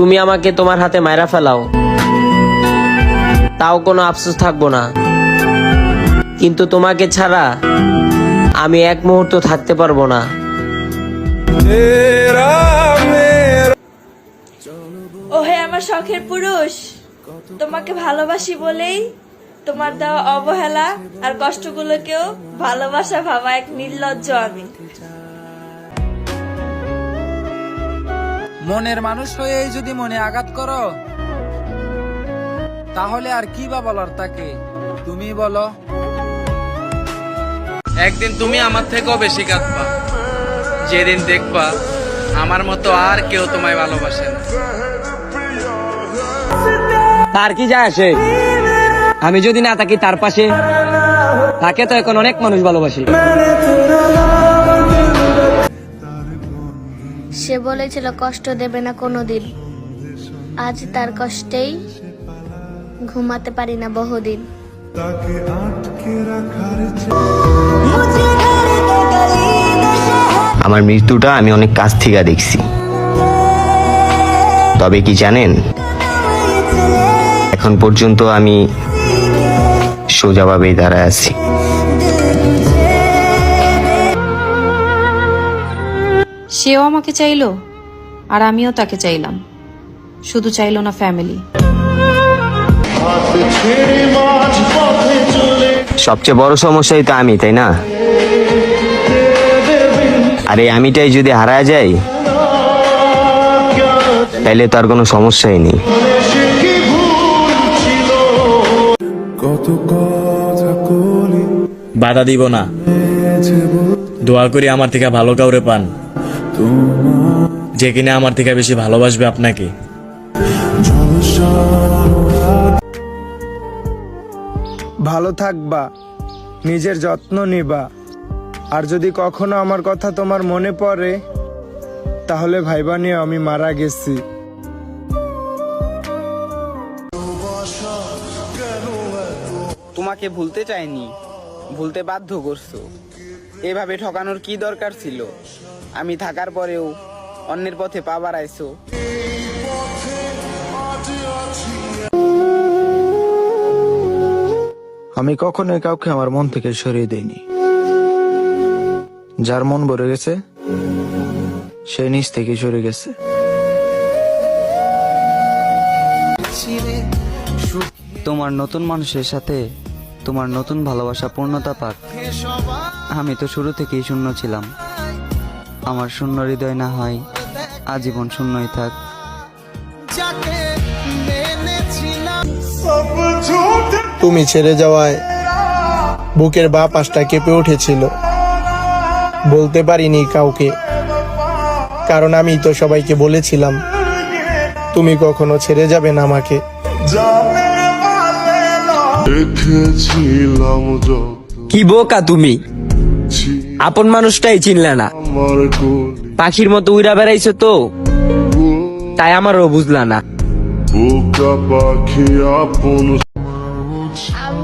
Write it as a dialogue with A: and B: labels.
A: তুমি আমাকে তোমার হাতে মাইরা ফেলাও, তাও কোনো আফসোস থাকবো না। কিন্তু তোমাকে ছাড়া আমি এক মুহূর্ত থাকতে পারবো না।
B: ওহে আমার শখের পুরুষ, তোমাকে ভালোবাসি বলেই তোমার দেওয়া অবহেলা আর কষ্টগুলোকেও ভালোবাসা ভাবা এক নির্লজ্জ আমি।
C: মনের মানুষ হয়েই যদি মনে আঘাত করো, তাহলে আর কি বা বলার তাকে, তুমি বলো।
D: একদিন তুমি আমার থেকেও বেশি কাঁদবা, যেদিন দেখবা আমার মতো আর কেউ তোমায় ভালোবাসে না।
E: তার কি যায় আসে? আমি যদি না থাকি তার পাশে, তাকে তো এখন অনেক মানুষ ভালোবাসে।
F: সে বলেছিল কষ্ট দেবে না কোনোদিন, আজ তার কষ্টেই ঘুমাতে পারি না বহুদিন।
G: আমার মৃত্যুটা আমি অনেক কাছ থেকে দেখছি, তবে কি জানেন, এখন পর্যন্ত আমি সোজাভাবেই দাঁড়ায় আছি।
H: সেও আমাকে চাইলো আর আমিও তাকে চাইলাম, শুধু চাইলো না ফ্যামিলি।
G: সবচেয়ে বড় সমস্যাই তো আমি, তাই না? আর এই আমিটাই যদি হারায় যায়, তাইলে তো আর কোনো সমস্যাই নেই।
I: বাধা দিব না, দোয়া করি আমার থেকে ভালো কাউরে পান, যে কিনা আমার থেকে বেশি ভালোবাসবে আপনাকে।
J: ভালো থাকবা, নিজের যত্ন নিবা, আর যদি কখনো আমার কথা তোমার মনে পড়ে, তাহলে ভাইবা নিয়ে আমি মারা গেছি।
C: তোমাকে ভুলতে চাইনি, ভুলতে বাধ্য করছো। এভাবে ঠকানোর কি দরকার ছিল? আমি থাকার পরেও অন্যের পথে পা বাড়াইছো।
J: আমি কখনোই কাউকে আমার মন থেকে সরিয়ে দেইনি। যার মন ভরে গেছে সে নিজ থেকে সরে গেছে।
C: তোমার নতুন মানুষের সাথে তোমার নতুন ভালোবাসা পূর্ণতা পাক। আমি তো শুরু থেকেই শূন্য ছিলাম। আমার শূন্য হৃদয় না হয় আজীবন শূন্যই থাক।
J: তুমি ছেড়ে যাওয়ায় বুকের বাঁ পাশটা কেঁপে উঠেছিল, বলতে পারিনি কাউকে, কারণ আমি তো সবাইকে বলেছিলাম তুমি কখনো ছেড়ে যাবে না আমাকে।
E: কি বোকা তুমি, আপন মানুষটাই চিনলে না। পাখির মতো উড়া বেড়াইছো তো, তাই আমারও বুঝলা না।
F: আমি